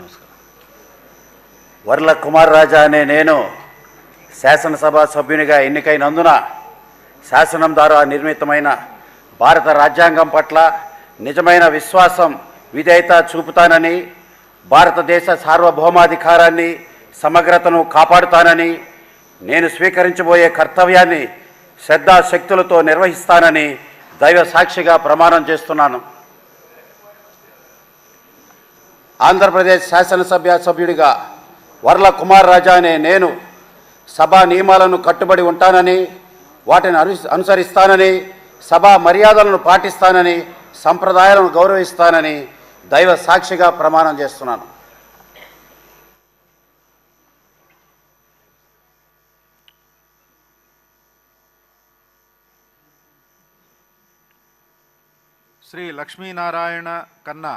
నమస్కారం. వర్ల కుమార్ రాజా అనే నేను శాసనసభ సభ్యునిగా ఎన్నికైనందున శాసనం ద్వారా నిర్మితమైన భారత రాజ్యాంగం పట్ల నిజమైన విశ్వాసం, విధేయత చూపుతానని, భారతదేశ సార్వభౌమాధికారాన్ని, సమగ్రతను కాపాడుతానని, నేను స్వీకరించబోయే కర్తవ్యాన్ని శ్రద్ధాశక్తులతో నిర్వహిస్తానని దైవ సాక్షిగా ప్రమాణం చేస్తున్నాను. ఆంధ్రప్రదేశ్ శాసనసభ సభ్యుడిగా వర్ల కుమార్ రాజా అనే నేను సభా నియమాలను కట్టుబడి ఉంటానని, వాటిని అనుసరిస్తానని, సభా మర్యాదలను పాటిస్తానని, సంప్రదాయాలను గౌరవిస్తానని దైవ సాక్షిగా ప్రమాణం చేస్తున్నాను. శ్రీ లక్ష్మీనారాయణ కన్నా